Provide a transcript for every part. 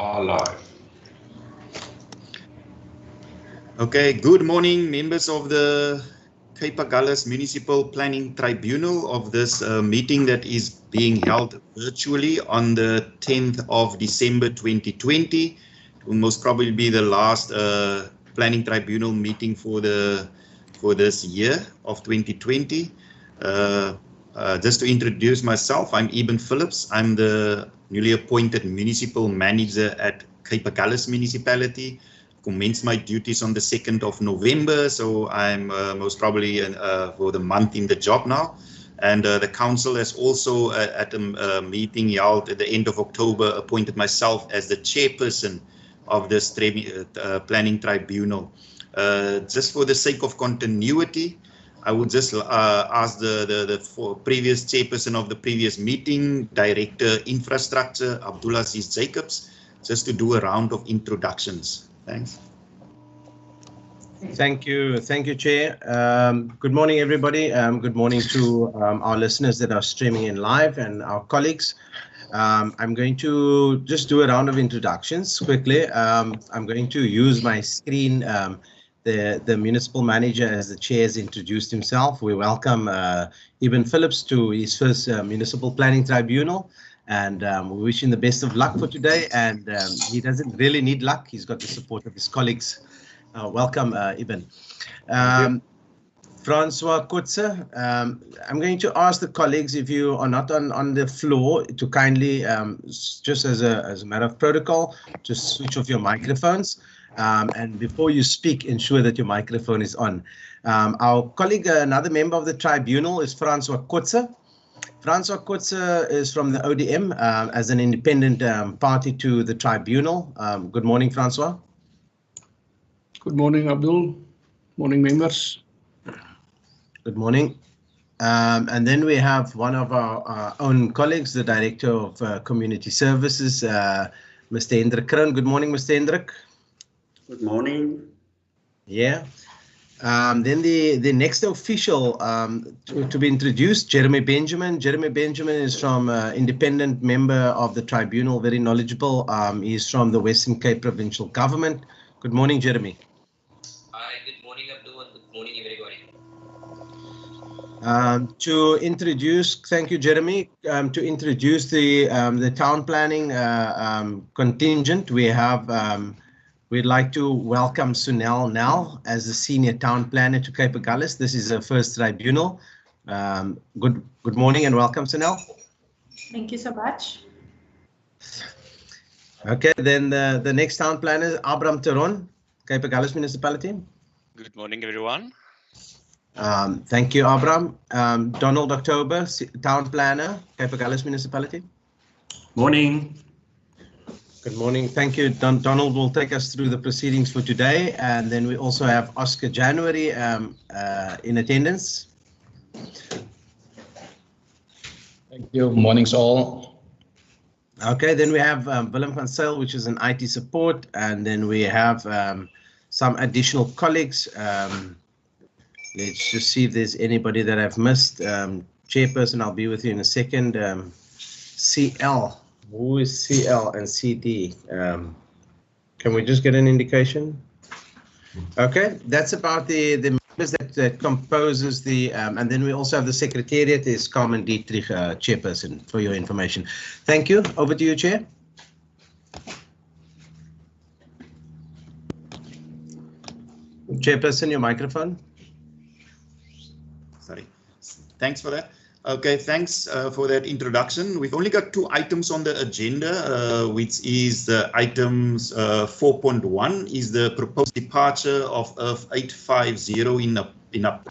are live. Okay, good morning, members of the Cape Agulhas Municipal Planning Tribunal of this meeting that is being held virtually on the 10th of December 2020. It will most probably be the last Planning Tribunal meeting for this year of 2020. Just to introduce myself, I'm Eben Phillips. I'm the newly appointed Municipal Manager at Cape Agulhas Municipality. Commenced my duties on the 2nd of November, so I'm most probably for the month in the job now. And the council has also, at a meeting held at the end of October, appointed myself as the chairperson of this planning tribunal. Just for the sake of continuity, I would just ask the previous chairperson of the previous meeting, Director Infrastructure, Abdulaziz Jacobs, just to do a round of introductions. Thanks. Thank you, Chair. Good morning, everybody. Good morning to our listeners that are streaming in live and our colleagues. I'm going to just do a round of introductions quickly. I'm going to use my screen. The municipal manager, as the chair, has introduced himself. We welcome Eben Phillips to his first municipal planning tribunal. And we wish him the best of luck for today. And he doesn't really need luck. He's got the support of his colleagues. Welcome, Eben. Francois Kutze, I'm going to ask the colleagues, if you are not on the floor, to kindly, just as a matter of protocol, to switch off your microphones. And before you speak, ensure that your microphone is on. Our colleague, another member of the tribunal, is Francois Kutze. Francois Kutze is from the ODM as an independent party to the tribunal. Good morning, Francois. Good morning, Abdul. Morning, members. Good morning. And then we have one of our own colleagues, the Director of Community Services, Mr. Hendrik Kroon. Good morning, Mr. Hendrik. Good morning. Yeah. Then the next official to be introduced, Jeremy Benjamin. Jeremy Benjamin is from independent member of the tribunal, very knowledgeable. He's from the Western Cape Provincial Government. Good morning, Jeremy. Hi, good morning, Abdul, and good morning, everybody. To introduce, thank you, Jeremy. To introduce the town planning contingent, we have. We'd like to welcome Sunel now as the senior town planner to Cape Agulhas. This is her first tribunal. Good morning and welcome, Sunel. Thank you so much. Okay, then the next town planner is Abram Teron, Cape Agulhas Municipality. Good morning, everyone. Thank you, Abram. Donald October, town planner, Cape Agulhas Municipality. Morning. Good morning. Thank you. Donald will take us through the proceedings for today. And then we also have Oscar January in attendance. Thank you. Mornings all. Okay, then we have Willem van Zyl, which is an IT support. And then we have some additional colleagues. Let's just see if there's anybody that I've missed. Chairperson, I'll be with you in a second. CL. Who is CL and CD? Can we just get an indication? Okay, that's about the members that composes the, and then we also have the Secretariat is Carmen Dietrich, Chairperson, for your information. Thank you. Over to you, Chair. Chairperson, your microphone. Sorry. Thanks for that. Okay, thanks for that introduction. We've only got 2 items on the agenda, which is the items 4.1 is the proposed departure of Earth 850 in a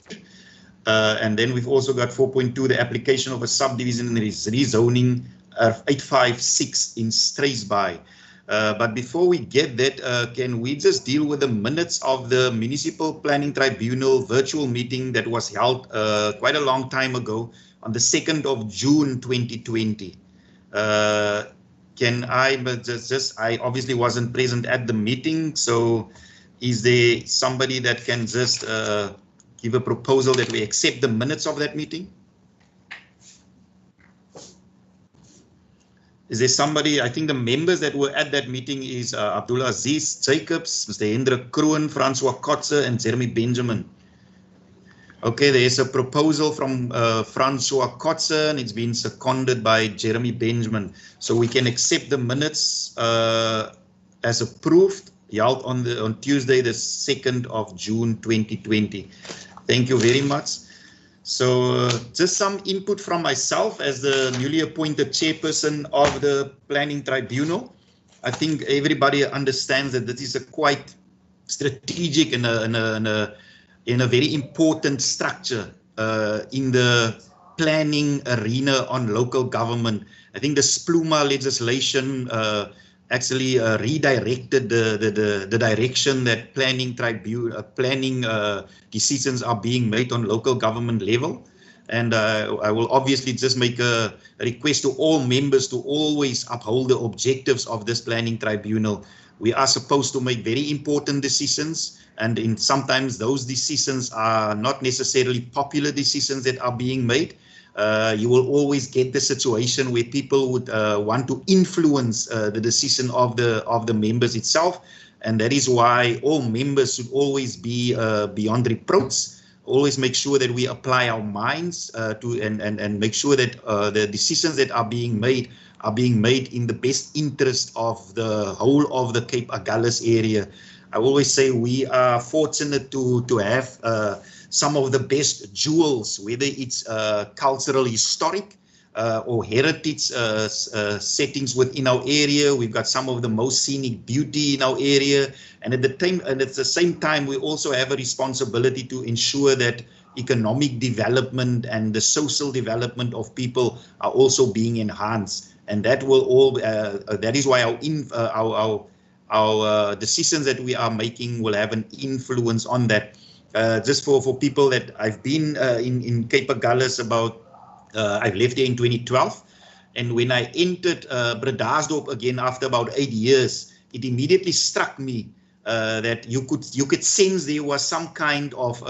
and then we've also got 4.2, the application of a subdivision and rezoning Earth 856 in Struisbaai. But before we get that, can we just deal with the minutes of the Municipal Planning Tribunal virtual meeting that was held quite a long time ago on the 2nd of June 2020? Can I, but I obviously wasn't present at the meeting, so is there somebody that can just give a proposal that we accept the minutes of that meeting? Is there somebody? I think the members that were at that meeting is Abdullah Aziz Jacobs, Mr. Hendrik Kroon, Francois Kotze, and Jeremy Benjamin. Okay, there's a proposal from Francois Kotze, and it's been seconded by Jeremy Benjamin. So we can accept the minutes as approved, held on Tuesday, the 2nd of June 2020. Thank you very much. So just some input from myself as the newly appointed chairperson of the Planning Tribunal. I think everybody understands that this is a quite strategic and a very important structure in the planning arena on local government. I think the SPLUMA legislation actually redirected the direction that planning decisions are being made on local government level. And I will obviously just make a request to all members to always uphold the objectives of this planning tribunal. We are supposed to make very important decisions, and sometimes those decisions are not necessarily popular decisions that are being made. You will always get the situation where people would want to influence the decision of the members itself, and that is why all members should always be beyond reproach. Always make sure that we apply our minds and make sure that the decisions that are being made in the best interest of the whole of the Cape Agulhas area. I always say we are fortunate to have some of the best jewels, whether it's cultural, historic, or heritage settings within our area. We've got some of the most scenic beauty in our area, and at the same time, we also have a responsibility to ensure that economic development and the social development of people are also being enhanced, and that will all. That is why our decisions that we are making will have an influence on that. Just for people that I've been in Cape Agulhas about, I've left there in 2012, and when I entered Bredasdorp again after about 8 years, it immediately struck me that you could sense there was some kind of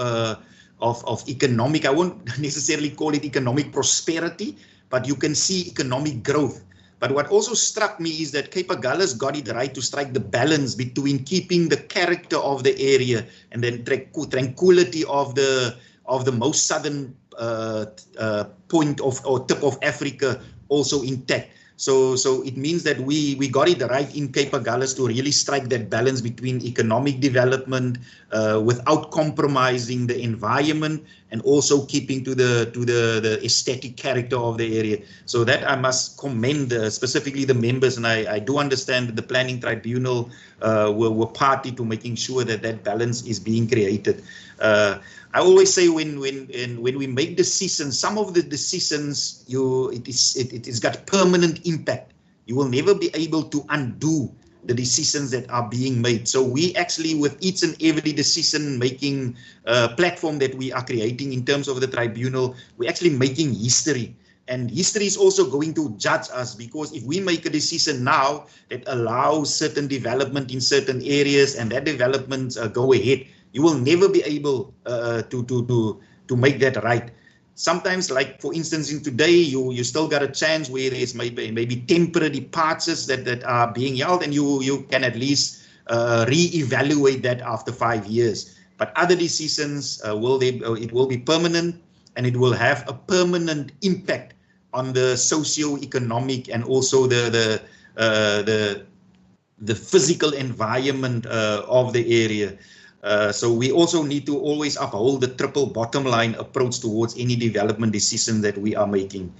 economic, I won't necessarily call it economic prosperity, but you can see economic growth. But what also struck me is that Cape Agulhas got it right to strike the balance between keeping the character of the area and then tranquility of the most southern point or tip of Africa also intact. So it means that we got it right in Cape Agulhas to really strike that balance between economic development without compromising the environment and also keeping to the aesthetic character of the area. So that I must commend specifically the members, and I do understand that the Planning Tribunal were party to making sure that that balance is being created. I always say when we make decisions, some of the decisions it has got permanent impact. You will never be able to undo the decisions that are being made. So we actually, with each and every decision-making platform that we are creating in terms of the tribunal, we're actually making history. And history is also going to judge us, because if we make a decision now that allows certain development in certain areas and that development go ahead, you will never be able to make that right. Sometimes, like for instance, in today, you still got a chance where there's maybe temporary departures that are being held, and you can at least re-evaluate that after 5 years. But other decisions it will be permanent, and it will have a permanent impact on the socio-economic and also the physical environment of the area. So we also need to always uphold the triple bottom line approach towards any development decision that we are making.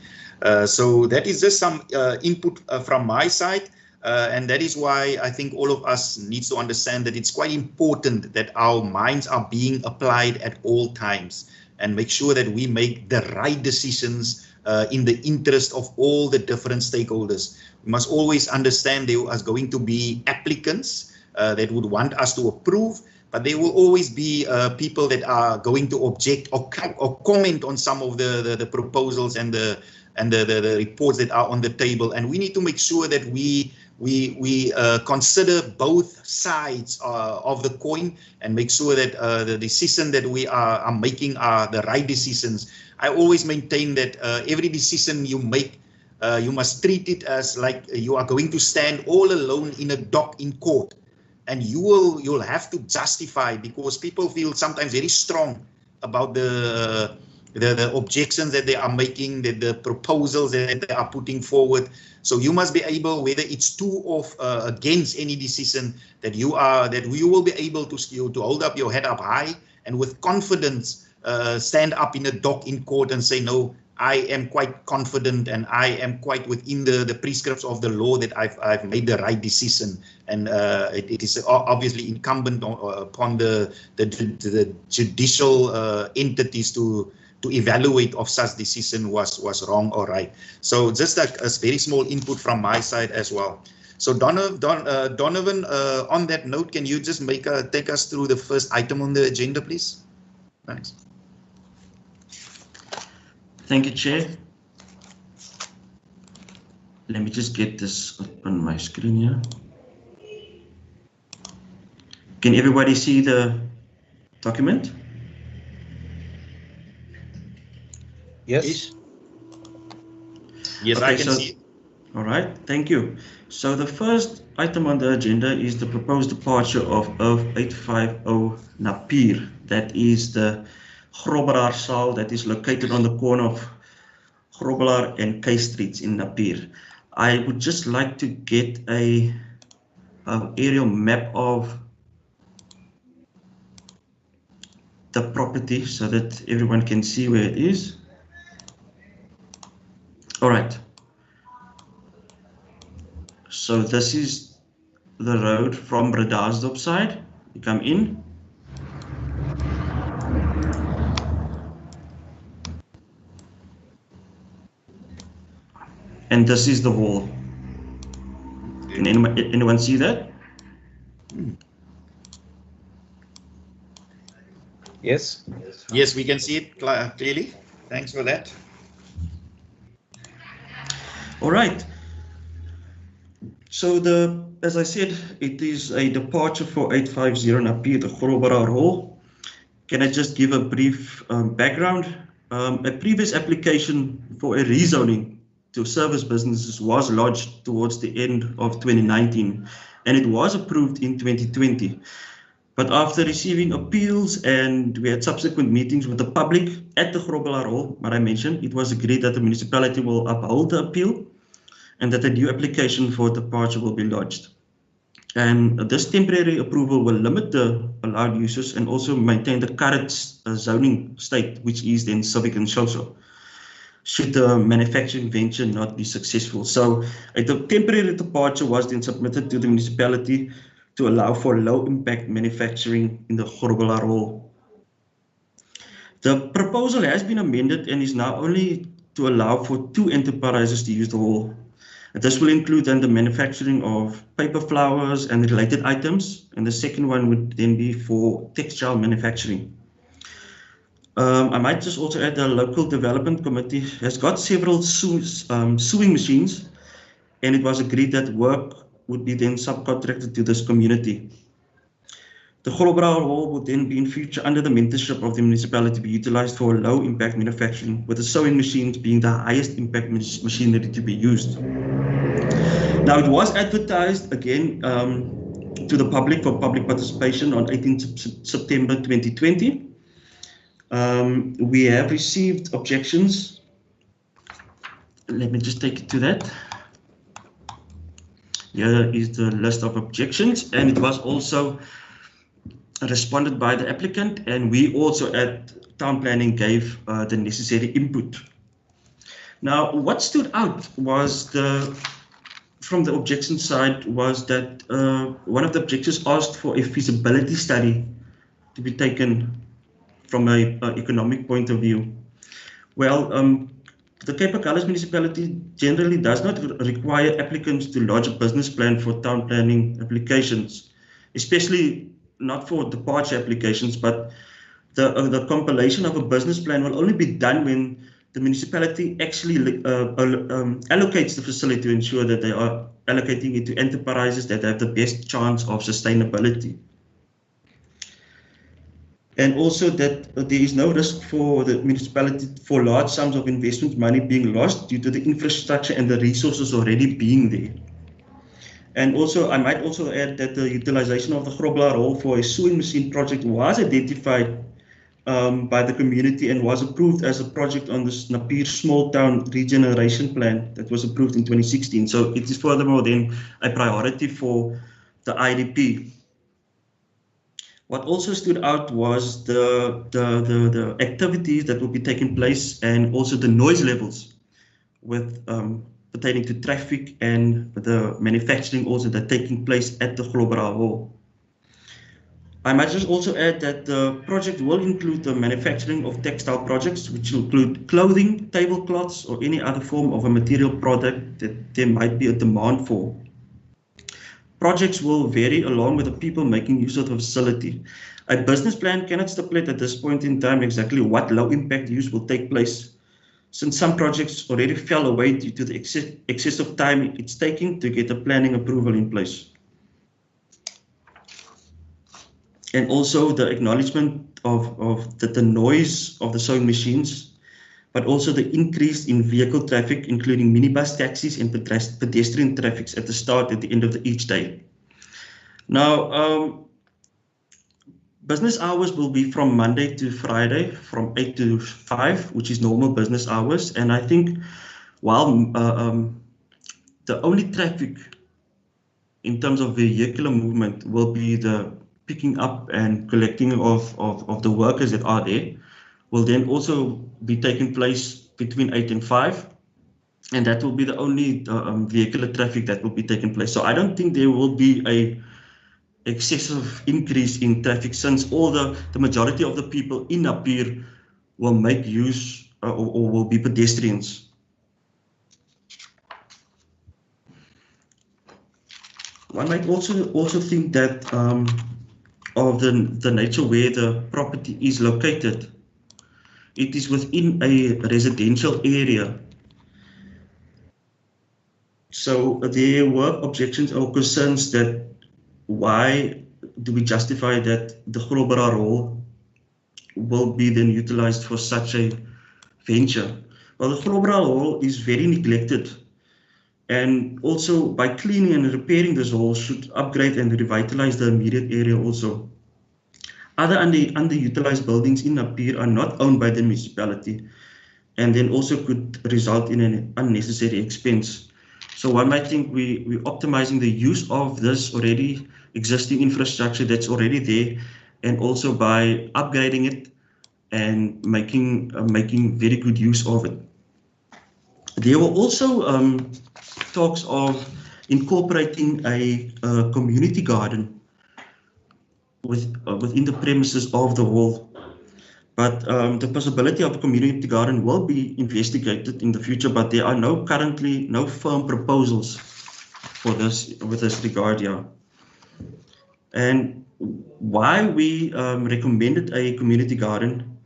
So that is just some input from my side. And that is why I think all of us needs to understand that it's quite important that our minds are being applied at all times and make sure that we make the right decisions in the interest of all the different stakeholders. We must always understand there are going to be applicants that would want us to approve, but there will always be people that are going to object or comment on some of the proposals and the reports that are on the table. And we need to make sure that we consider both sides of the coin and make sure that the decision that we are making are the right decisions. I always maintain that every decision you make you must treat it as like you are going to stand all alone in a dock in court, and you'll have to justify, because people feel sometimes very strong about the objections that they are making, the proposals that they are putting forward. So you must be able, whether it's to or against any decision, that you will be able to hold up your head up high and with confidence stand up in a dock in court and say, no, I am quite confident and I am quite within the prescripts of the law that I've made the right decision. And it is obviously incumbent upon the judicial entities to evaluate if such decision was wrong or right. So just a very small input from my side as well. So Donovan, on that note, can you just take us through the first item on the agenda, please? Thanks. Thank you, Chair. Let me just get this up on my screen here. Can everybody see the document? Yes. Yes, Okay, I can see it. All right, thank you. So the first item on the agenda is the proposed departure of 850 Napier. That is the Grobelaar Saal that is located on the corner of Grobelaar and K Streets in Napier. I would just like to get a aerial map of the property so that everyone can see where it is. All right. So this is the road from Bredasdorp side. You come in. And this is the wall. Can anyone see that? Yes. Yes, we can see it clearly. Thanks for that. All right. So as I said, it is a departure for 850 Napier, the Grobelaar Hall. Can I just give a brief background? A previous application for a rezoning to service businesses was lodged towards the end of 2019, and it was approved in 2020. But after receiving appeals and we had subsequent meetings with the public at the Grobelaar Hall, what I mentioned, it was agreed that the municipality will uphold the appeal and that a new application for departure will be lodged. And this temporary approval will limit the allowed uses and also maintain the current zoning state, which is then civic and social, should the manufacturing venture not be successful. So a temporary departure was then submitted to the municipality to allow for low impact manufacturing in the Grobelaar Hall. The proposal has been amended and is now only to allow for 2 enterprises to use the hall. This will include then the manufacturing of paper flowers and related items, and the second one would then be for textile manufacturing. I might just also add the local development committee has got several sewing machines, and it was agreed that work would be then subcontracted to this community. The Grobelaar Hall would then be in future under the mentorship of the municipality be utilized for low impact manufacturing, with the sewing machines being the highest impact machinery to be used. Now it was advertised again to the public for public participation on 18th September 2020. We have received objections. Let me just take it to that. Here is the list of objections, and it was also responded by the applicant, and we also at town planning gave the necessary input. Now, what stood out was from the objection side was that one of the objectors asked for a feasibility study to be taken from an economic point of view. Well, the Cape Agulhas municipality generally does not require applicants to lodge a business plan for town planning applications, especially not for departure applications, but the compilation of a business plan will only be done when the municipality actually allocates the facility to ensure that they are allocating it to enterprises that have the best chance of sustainability. and also that there is no risk for the municipality for large sums of investment money being lost due to the infrastructure and the resources already being there. And also, I might also add that the utilization of the Grobler Hall for a sewing machine project was identified by the community and was approved as a project on the Napier Small Town Regeneration Plan that was approved in 2016. So it is furthermore then a priority for the IDP. What also stood out was the activities that will be taking place and also the noise levels with pertaining to traffic and the manufacturing also that taking place at the Grobler Hall. I might just also add that the project will include the manufacturing of textile projects, which include clothing, tablecloths, or any other form of a material product that there might be a demand for. Projects will vary along with the people making use of the facility. A business plan cannot stipulate at this point in time exactly what low impact use will take place, since some projects already fell away due to the excessive time it's taking to get a planning approval in place. And also the acknowledgement of the noise of the sewing machines, but also the increase in vehicle traffic, including minibus taxis and pedestrian traffic at the start and the end of each day. Now, business hours will be from Monday to Friday, from 8 to 5, which is normal business hours. And I think while the only traffic in terms of vehicular movement will be the picking up and collecting of the workers that are there, will then also be taking place between 8 and 5. And that will be the only vehicular traffic that will be taking place. So I don't think there will be a excessive increase in traffic, since all the majority of the people in Napier will make use or will be pedestrians. One might also think that of the nature where the property is located. It is within a residential area. So there were objections or concerns that why do we justify that the Grobler Hall will be then utilized for such a venture? Well, the Grobler Hall is very neglected, and also by cleaning and repairing this hall should upgrade and revitalize the immediate area also. Other underutilized buildings in Napier are not owned by the municipality, and then also could result in an unnecessary expense. So one might think we're optimizing the use of this already existing infrastructure that's already there, and also by upgrading it and making very good use of it. There were also talks of incorporating a community garden within the premises of the hall. But the possibility of a community garden will be investigated in the future, but there are currently no firm proposals for this with this regard here. And why we recommended a community garden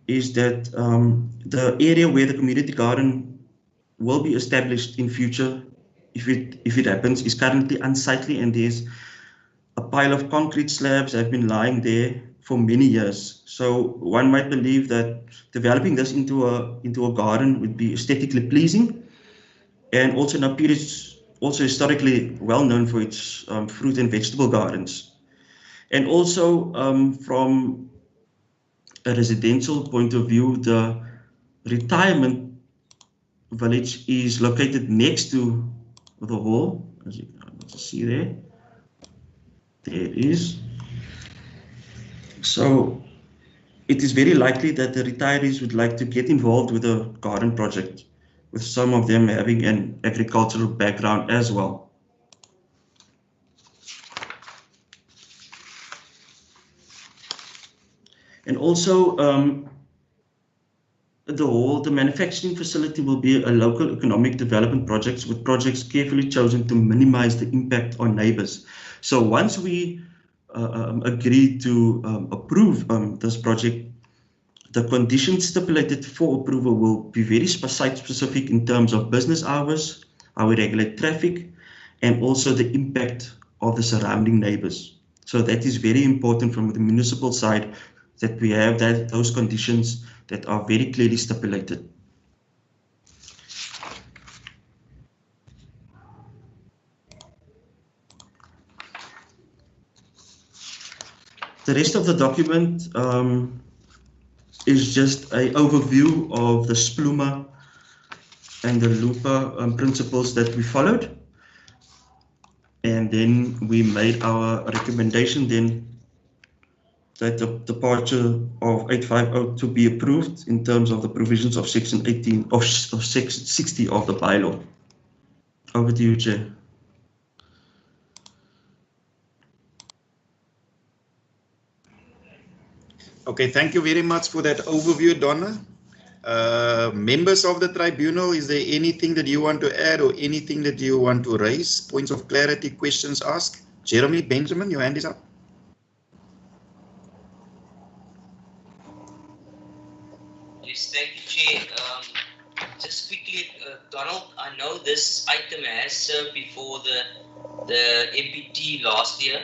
is that the area where the community garden will be established in future, if it happens, is currently unsightly, and there's a pile of concrete slabs have been lying there for many years. So one might believe that developing this into a garden would be aesthetically pleasing, and also Napier is also historically well known for its fruit and vegetable gardens. And also from a residential point of view, the retirement village is located next to the hall, as you can see there. There it is. So it is very likely that the retirees would like to get involved with a garden project, with some of them having an agricultural background as well. And also the manufacturing facility will be a local economic development project, with projects carefully chosen to minimize the impact on neighbors. So once we agree to approve this project, the conditions stipulated for approval will be very site-specific in terms of business hours, how we regulate traffic, and also the impact of the surrounding neighbors. So that is very important from the municipal side that we have those conditions that are very clearly stipulated. The rest of the document is just an overview of the SPLUMA and the LUPA principles that we followed. And then we made our recommendation then that the departure of 850 to be approved in terms of the provisions of section 18 of section 60 of the bylaw. Over to you, Chair. Okay, thank you very much for that overview, Donna. Members of the tribunal, is there anything that you want to add or anything that you want to raise? Points of clarity, questions asked? Jeremy Benjamin, your hand is up. Yes, thank you, Chair. Just quickly, Donald, I know this item has served before the MPT last year,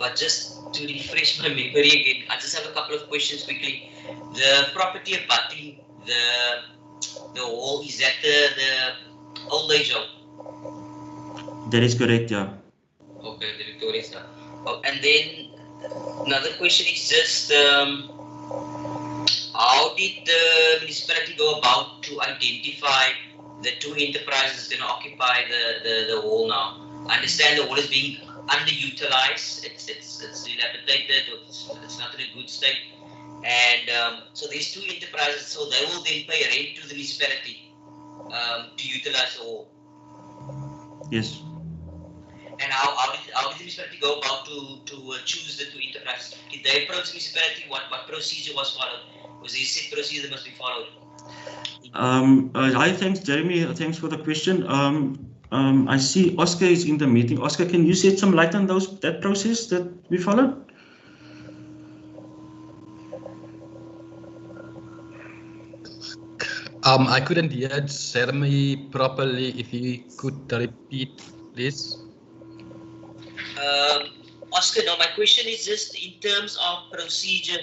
but just to refresh my memory again, I just have a couple of questions quickly. The property abutting the hall, is that the old age home? That is correct, yeah. Okay, the Victorian stuff. Oh, and then another question is just how did the municipality go about to identify the two enterprises that occupy the hall now? I understand the hall is being underutilized. It's dilapidated. It's not in a good state. And so these two enterprises, so they will then pay rent to the municipality to utilize the hall. Yes. And how did the municipality go about to choose the two enterprises? Did they approach the municipality? What procedure was followed? Was there a set procedure that must be followed? Hi, thanks, Jeremy. Thanks for the question. I see Oscar is in the meeting. Oscar, can you shed some light on that process that we followed? I couldn't hear Jeremy properly. If you could repeat, please. Oscar, no, my question is just in terms of procedure,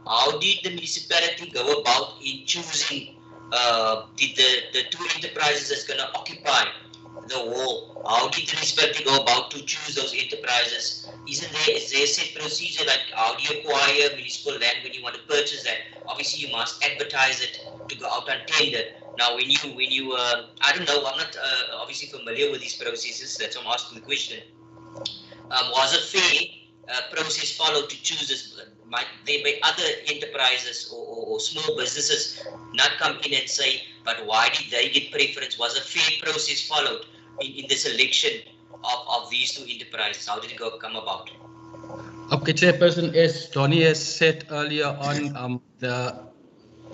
how did the municipality go about in choosing the two enterprises that's going to occupy the hall? How did the municipality go about to choose those enterprises? Is there a set procedure, like how do you acquire municipal land when you want to purchase that? Obviously, you must advertise it to go out on tender. Now, when you I don't know, I'm not obviously familiar with these processes. That's why I'm asking the question. Was a fair process followed to choose this? Might there be other enterprises or small businesses not come in and say, but why did they get preference? Was a fair process followed in the selection of these two enterprises? How did it come about? Okay, Chairperson, as Donnie has said earlier on, the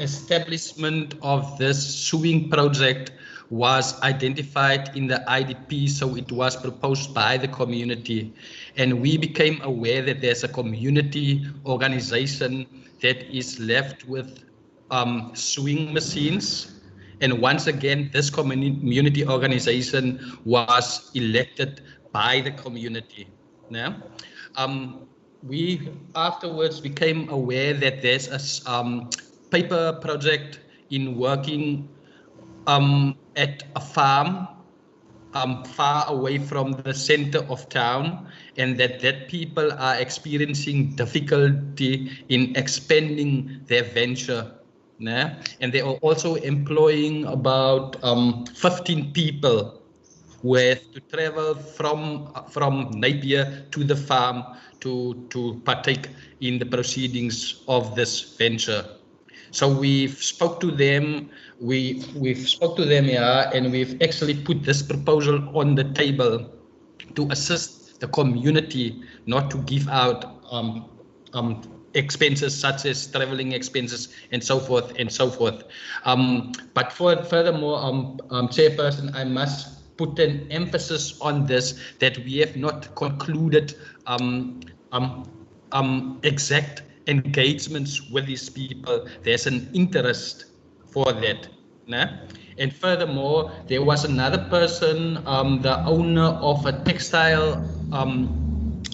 establishment of this sewing project was identified in the IDP, so it was proposed by the community. And we became aware that there's a community organization that is left with sewing machines. And once again, this community organization was elected by the community. Now, we afterwards became aware that there's a paper project in working at a farm far away from the center of town, and that people are experiencing difficulty in expanding their venture. Nah? And they are also employing about 15 people who have to travel from Napier to the farm to partake in the proceedings of this venture. So we've spoke to them, we've spoke to them here, and we've actually put this proposal on the table to assist the community not to give out expenses such as traveling expenses and so forth and so forth. But furthermore, Chairperson, I must put an emphasis on this, that we have not concluded exact engagements with these people. There's an interest for that. Nah? And furthermore, there was another person, the owner of a textile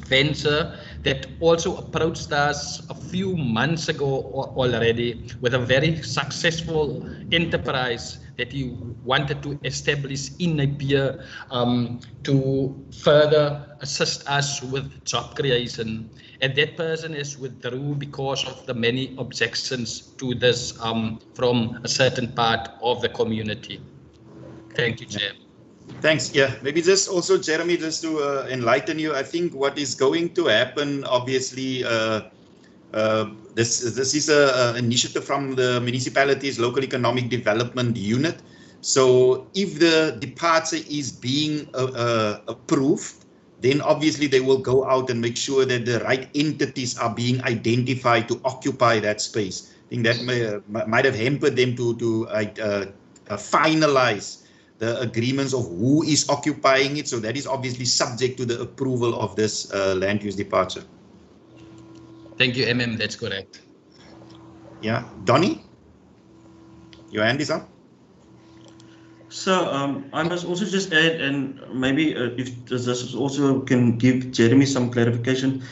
venture, that also approached us a few months ago already with a very successful enterprise that he wanted to establish in Napier to further assist us with job creation. And that person has withdrew because of the many objections to this from a certain part of the community. Thank you, Chair. Thanks. Yeah, maybe just also, Jeremy, just to enlighten you, I think what is going to happen, obviously, this is an initiative from the municipality's local economic development unit. So if the departure is being approved, then obviously they will go out and make sure that the right entities are being identified to occupy that space. I think that might have hampered them to finalize the agreements of who is occupying it. So that is obviously subject to the approval of this land use departure. Thank you, MM. That's correct. Yeah. Donnie, your hand is up. So I must also just add, and maybe if this also can give Jeremy some clarification,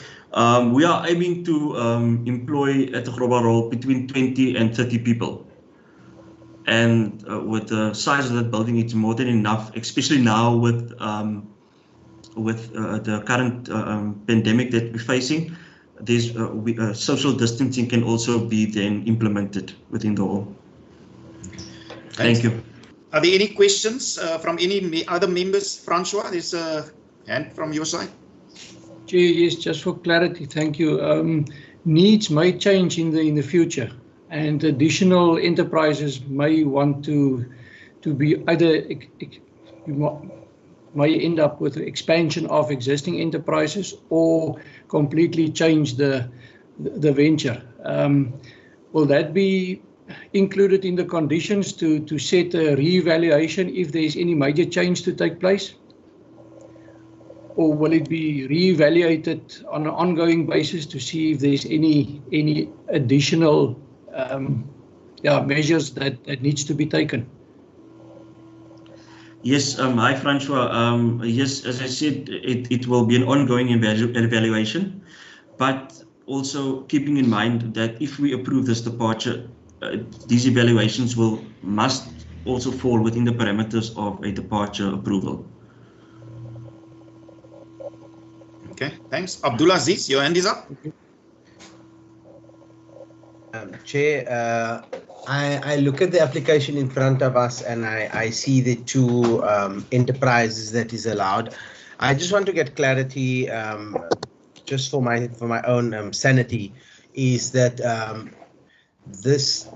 we are aiming to employ at the global role between 20 and 30 people. And with the size of that building, it's more than enough, especially now with the current pandemic that we're facing. There's social distancing can also be then implemented within the hall. Thank you. Are there any questions from any other members? Francois, there's a hand from your side. Yes, just for clarity, thank you. Needs may change in the future, and additional enterprises may want to be either may end up with expansion of existing enterprises or completely change the venture. Will that be included in the conditions to set a re-evaluation if there is any major change to take place? Or will it be re-evaluated on an ongoing basis to see if there's any additional measures that needs to be taken? Yes, hi Francois. Yes, as I said, it will be an ongoing evaluation, but also keeping in mind that if we approve this departure, these evaluations must also fall within the parameters of a departure approval. Okay, thanks. Abdul Aziz, your hand is up. Chair, I look at the application in front of us and I see the two enterprises that is allowed. I just want to get clarity, just for my own sanity, is that this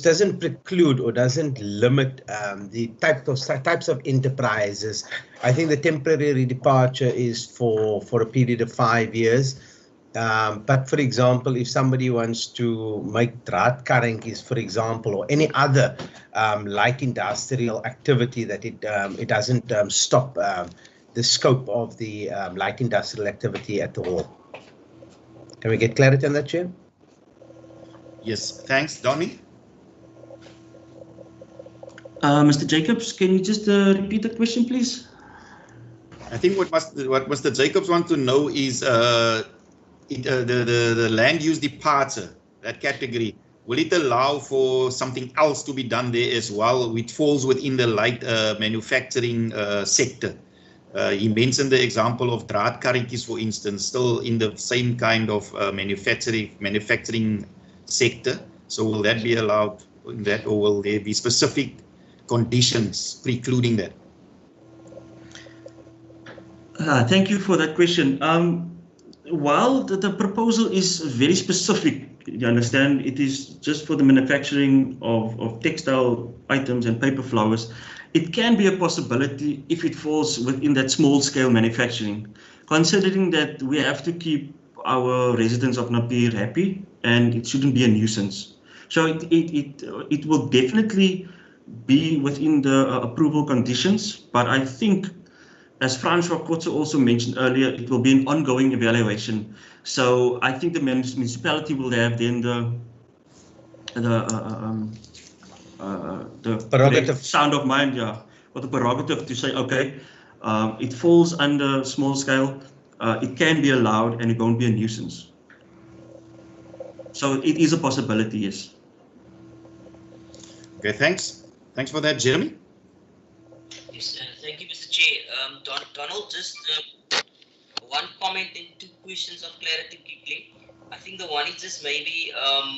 doesn't preclude or doesn't limit the types of enterprises. I think the temporary departure is for a period of 5 years. But for example, if somebody wants to make draadkarretjies, for example, or any other light industrial activity, that it doesn't stop the scope of the light industrial activity at all. Can we get clarity on that, Chair? Yes, thanks. Donnie? Mr. Jacobs, can you just repeat the question, please? I think what Mr. Jacobs wants to know is the land use departure, that category, will it allow for something else to be done there as well, which falls within the light manufacturing sector? He mentioned the example of draadkarretjies, for instance, still in the same kind of manufacturing sector. So will that be allowed in that, or will there be specific conditions precluding that? Thank you for that question. While the proposal is very specific, you understand, it is just for the manufacturing of textile items and paper flowers, it can be a possibility if it falls within that small scale manufacturing, considering that we have to keep our residents of Napier happy and it shouldn't be a nuisance. So it will definitely be within the approval conditions, but I think, as Francois also mentioned earlier, it will be an ongoing evaluation. So I think the municipality will have then the prerogative, sound of mind, or the prerogative to say, okay, it falls under small scale. it can be allowed and it won't be a nuisance. So it is a possibility, yes. Okay, thanks. Thanks for that, Jeremy. Yes, thank you, Mr. Chair. Donald, just one comment and two questions of clarity quickly. I think the one is just maybe.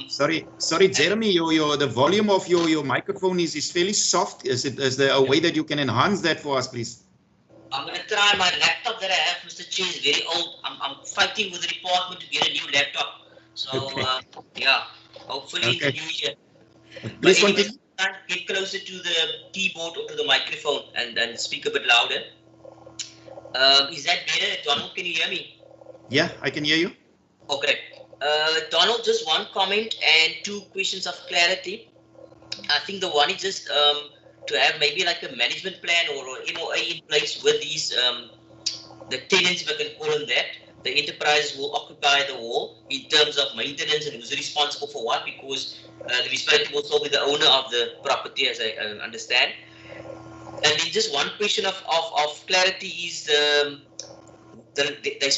Sorry, Jeremy. The volume of your microphone is fairly soft. Is there a way that you can enhance that for us, please? I'm going to try. My laptop that I have, Mr. Chair, is very old. I'm fighting with the department to get a new laptop. So Okay. yeah, hopefully Okay. in the new year. Please But anyway, continue. get closer to the keyboard or to the microphone and speak a bit louder. Is that better? Donald, can you hear me? Yeah, I can hear you. Okay. Donald, just one comment and two questions of clarity. I think the one is just to have maybe like a management plan or MOA in place with these, the tenants, if I can call them that. The enterprise will occupy the wall in terms of maintenance and who's responsible for what, because the municipality will still be the owner of the property, as I understand. And then just one question of clarity is they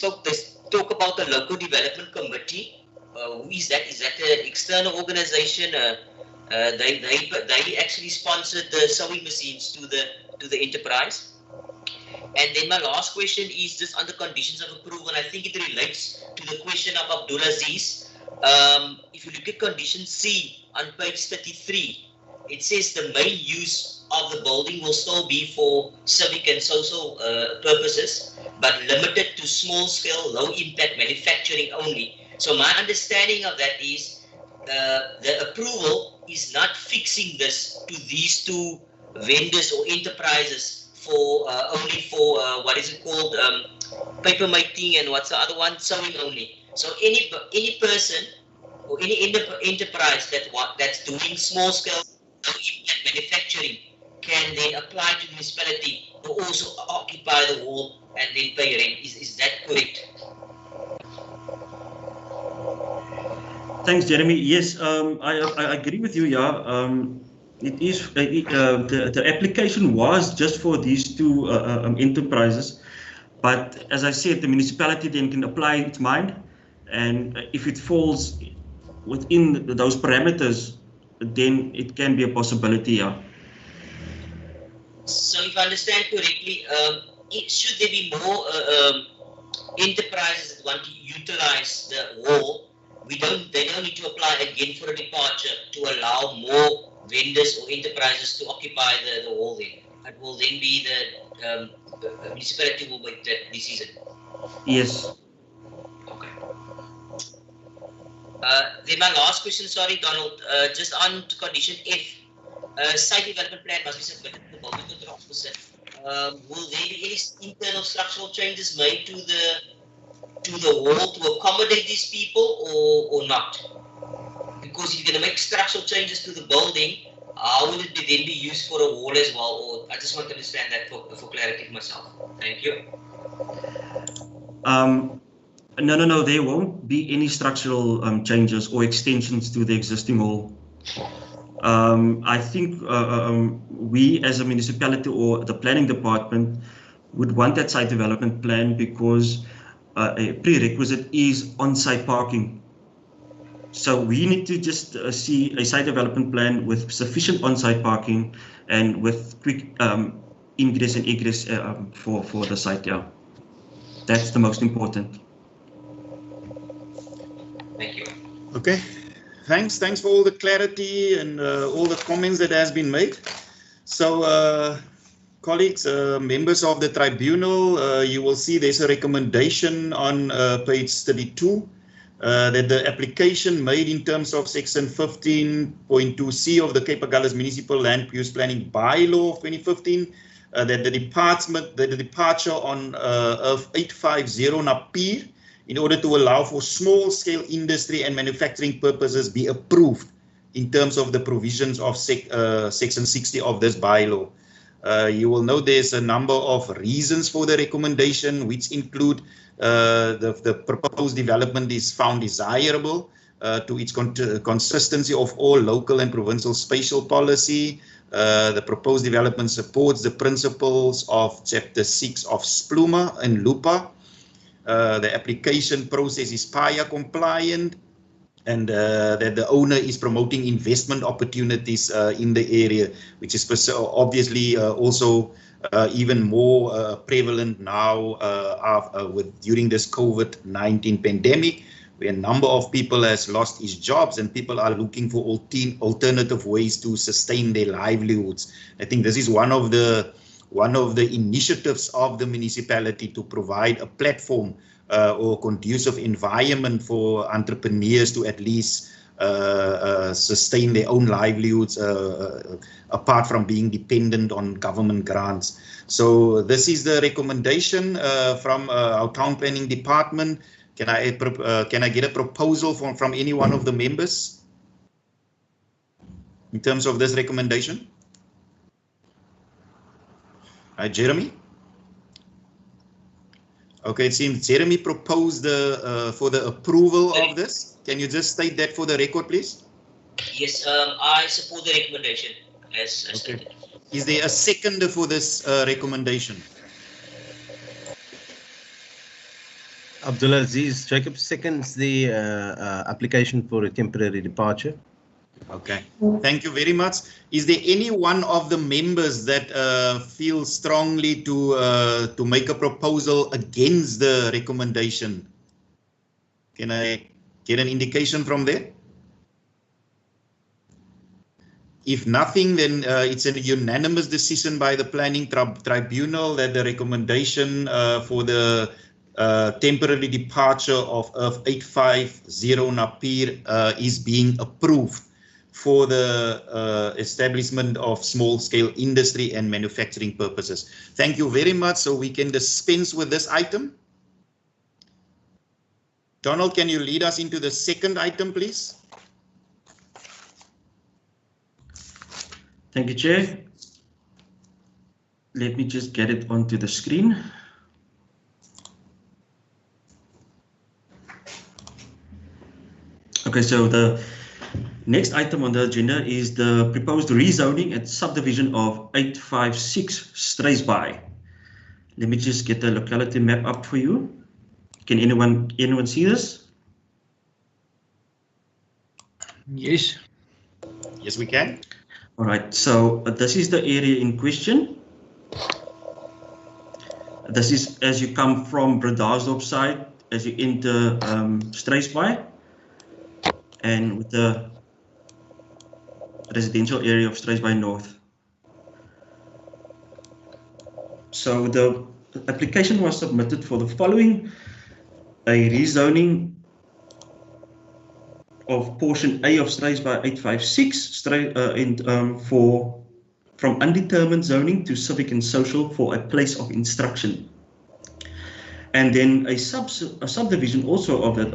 talk about the local development committee. Who is that? Is that an external organization? They actually sponsored the sewing machines to the enterprise. And then my last question is just on the conditions of approval, and I think it relates to the question of Abdul Aziz. If you look at condition C on page 33, it says the main use of the building will still be for civic and social purposes, but limited to small-scale, low-impact manufacturing only. So my understanding of that is the approval is not fixing this to these two vendors or enterprises for only for what is it called, paper making, and what's the other one, sewing only. So any person or any enterprise that's doing small scale manufacturing can then apply to the municipality to also occupy the wall and then pay rent. Is that correct? Thanks, Jeremy. Yes, I agree with you. Yeah, it is. The application was just for these two enterprises, but as I said, the municipality then can apply its mind, and if it falls within those parameters, then it can be a possibility. Yeah. So, if I understand correctly, should there be more enterprises that want to utilize the wall? They don't need to apply again for a departure to allow more vendors or enterprises to occupy the wall then. It will then be the municipality will make that decision. Yes. Okay. Then my last question, sorry, Donald, just on to condition F. Site development plan must be submitted to the building control officer. Will there be any internal structural changes made to the wall to accommodate these people or not? Because if you're going to make structural changes to the building, how will it then be used for a wall as well? Or I just want to understand that for clarity for myself. Thank you. No. There won't be any structural changes or extensions to the existing wall. I think we as a municipality or the planning department would want that site development plan because a prerequisite is on-site parking. So we need to just see a site development plan with sufficient on-site parking and with quick ingress and egress for the site. Yeah, that's the most important. Thank you. Okay. Thanks for all the clarity and all the comments that has been made. So, colleagues, members of the tribunal, you will see there's a recommendation on page 32 that the application made in terms of section 15.2c of the Cape Agulhas Municipal Land Use Planning Bylaw of 2015, that the departure on of 850 Napier in order to allow for small-scale industry and manufacturing purposes be approved in terms of the provisions of section 60 of this bylaw. You will note there's a number of reasons for the recommendation, which include the proposed development is found desirable to its consistency of all local and provincial spatial policy. The proposed development supports the principles of Chapter 6 of SPLUMA and LUPA. the application process is PAIA compliant, and that the owner is promoting investment opportunities in the area, which is obviously also even more prevalent now during this COVID-19 pandemic, where a number of people has lost his jobs and people are looking for alternative ways to sustain their livelihoods. I think this is one of the initiatives of the municipality to provide a platform or conducive environment for entrepreneurs to at least sustain their own livelihoods apart from being dependent on government grants. So this is the recommendation from our town planning department. Can I get a proposal from any one of the members in terms of this recommendation? Jeremy? Okay, it seems Jeremy proposed for the approval of this. Can you just state that for the record, please? Yes, I support the recommendation as stated. Is there a seconder for this recommendation? Abdul Aziz Jacob seconds the application for a temporary departure. Okay, thank you very much. Is there any one of the members that feel strongly to make a proposal against the recommendation? Can I get an indication from there? If nothing, then it's a unanimous decision by the Planning Tribunal that the recommendation for the temporary departure of 850 Napier is being approved for the establishment of small-scale industry and manufacturing purposes. Thank you very much. So we can dispense with this item. Donald, can you lead us into the second item, please? Thank you, Chair. Let me just get it onto the screen. Okay, so the next item on the agenda is the proposed rezoning and subdivision of 856 Struisbaai. Let me just get the locality map up for you. Can anyone see this? Yes. Yes, we can. All right, so this is the area in question. This is as you come from Bredasdorp side, as you enter Struisbaai, and with the residential area of Struisbaai North. So the application was submitted for the following: a rezoning of portion A of Struisbaai 856 from undetermined zoning to civic and social for a place of instruction, and then a subdivision also of that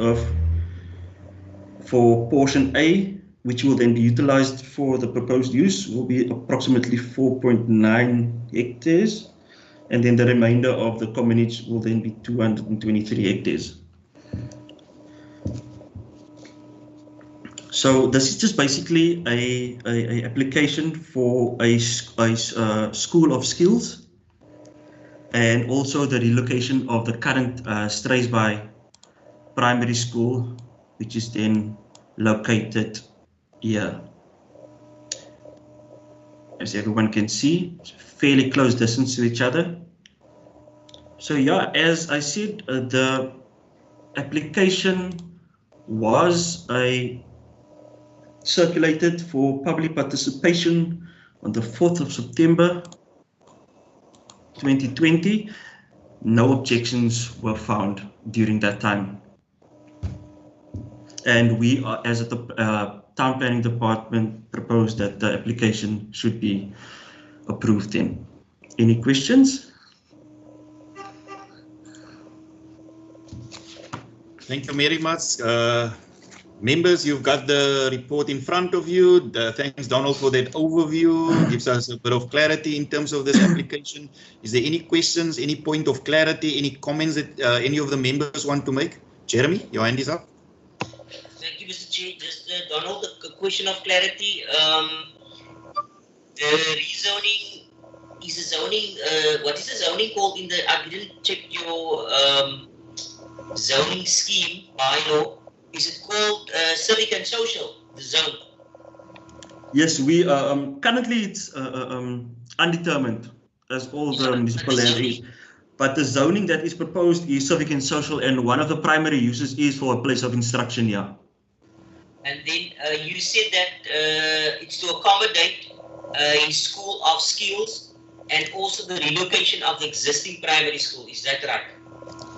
for portion A, which will then be utilized for the proposed use, will be approximately 4.9 hectares, and then the remainder of the commonage will then be 223 hectares. So this is just basically a application for a school of skills, and also the relocation of the current Struisbaai primary school, which is then located here. As everyone can see, it's fairly close distance to each other. So yeah, as I said, the application was circulated for public participation on the 4th of September 2020. No objections were found during that time. And we, as the Town Planning Department, proposed that the application should be approved then. Any questions? Thank you very much. Members, you've got the report in front of you. Thanks, Donald, for that overview. Gives us a bit of clarity in terms of this application. Is there any questions, any point of clarity, any comments that any of the members want to make? Jeremy, your hand is up. Thank you, Mr. Chair. Just Donald, the question of clarity. The rezoning is a zoning. What is the zoning called in the? I didn't check your zoning scheme by law, is it called civic and social, the zone? Yes, we currently it's undetermined as all the municipal land is. But the zoning that is proposed is civic and social, and one of the primary uses is for a place of instruction, yeah. And then you said that it's to accommodate a school of skills and also the relocation of the existing primary school. Is that right?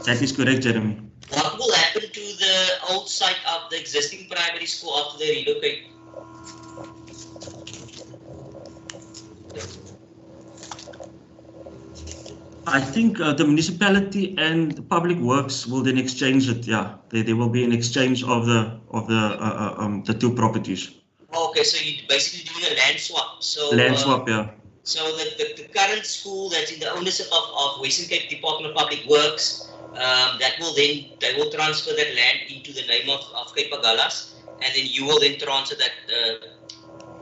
That is correct, Jeremy. What will happen to the old site of the existing primary school after they relocate? I think the municipality and the public works will then exchange it. Yeah, there will be an exchange of the two properties. Okay, so you basically doing a land swap. So land swap, yeah. So the current school that's in the ownership of Western Cape Department of Public Works, that will then they will transfer that land into the name of Cape Agulhas, and then you will then transfer that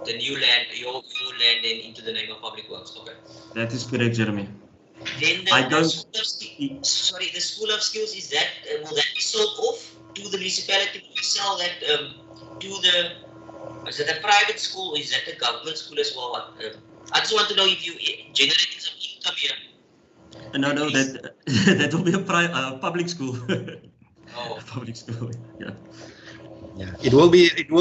the new land, your land, then into the name of Public Works. Okay. That is correct, Jeremy. Then the School of Skills, is that will that be sold off to the municipality? Will you sell that to the? Is that a private school? Is that a government school as well? I just want to know if you generating some income here. No, that will be a public school. Oh. Public school, yeah. Yeah, it will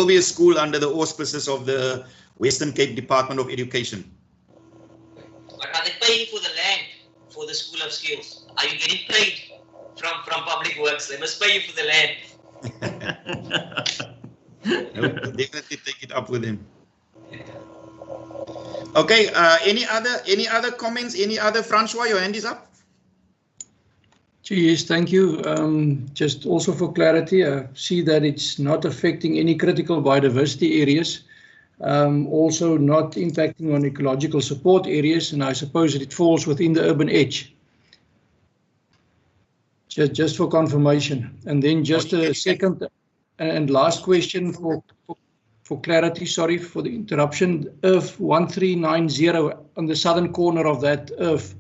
be a school under the auspices of the Western Cape Department of Education. But are they paying for the land for the School of Skills? Are you getting paid from Public Works? They must pay you for the land. I will definitely take it up with him. Okay, any other comments? Any other? Francois, your hand is up. Yes, thank you. Just also for clarity, I see that it's not affecting any critical biodiversity areas, also not impacting on ecological support areas, and I suppose it falls within the urban edge. Just for confirmation. And then just a second and last question for clarity, sorry for the interruption. Earth 1390 on the southern corner of that earth,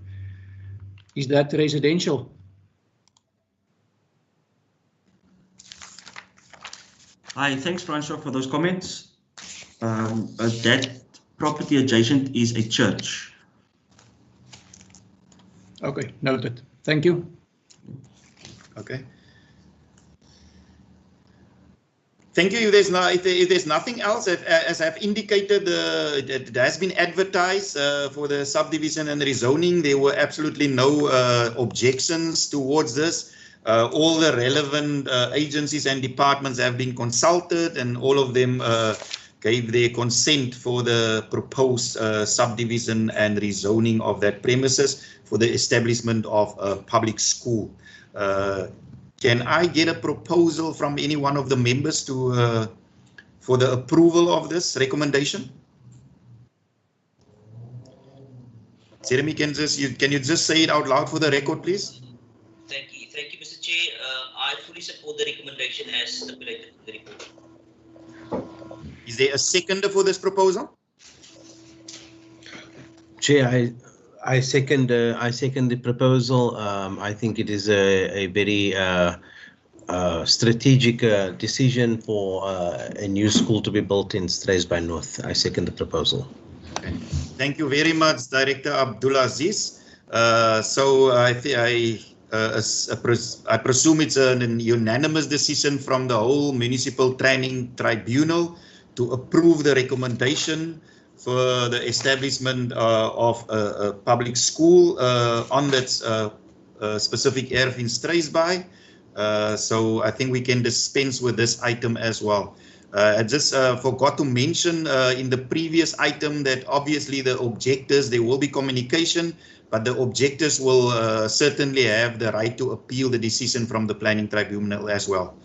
is that residential? Hi, thanks Francois for those comments. That property adjacent is a church. Okay, noted. Thank you. Okay. Thank you. If there's nothing else, as I've indicated, it has been advertised for the subdivision and rezoning. There were absolutely no objections towards this. All the relevant agencies and departments have been consulted, and all of them gave their consent for the proposed subdivision and rezoning of that premises for the establishment of a public school. Can I get a proposal from any one of the members to for the approval of this recommendation? Jeremy, can you just say it out loud for the record, please? Thank you, Mr. Chair. I fully support the recommendation as stipulated in the report. Is there a seconder for this proposal? Chair, I second the proposal. I think it is a very strategic decision for a new school to be built in Strathspey North. I second the proposal. Okay. Thank you very much, Director Abdulaziz. So I presume it's a unanimous decision from the whole Municipal Planning Tribunal to approve the recommendation for the establishment of a public school on that specific area in Strathspey. So I think we can dispense with this item as well. I just forgot to mention in the previous item that obviously the objectors, there will be communication, but the objectors will certainly have the right to appeal the decision from the Planning Tribunal as well.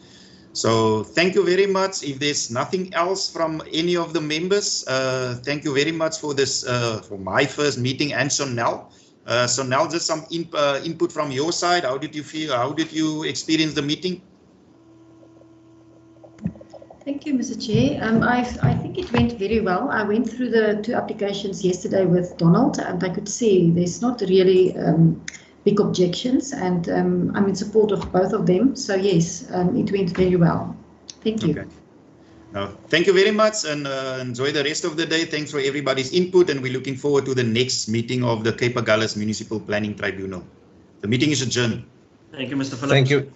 So thank you very much. If there's nothing else from any of the members, thank you very much for this, for my first meeting, and Sonal. Sonal, just some input from your side. How did you feel? How did you experience the meeting? Thank you, Mr. Chair. I think it went very well. I went through the two applications yesterday with Donald, and I could see there's not really big objections, and I'm in support of both of them. So yes, it went very well. Thank you. Okay. Thank you very much, and enjoy the rest of the day. Thanks for everybody's input, and we're looking forward to the next meeting of the Cape Agulhas Municipal Planning Tribunal. The meeting is adjourned. Thank you, Mr. Phillips. Thank you.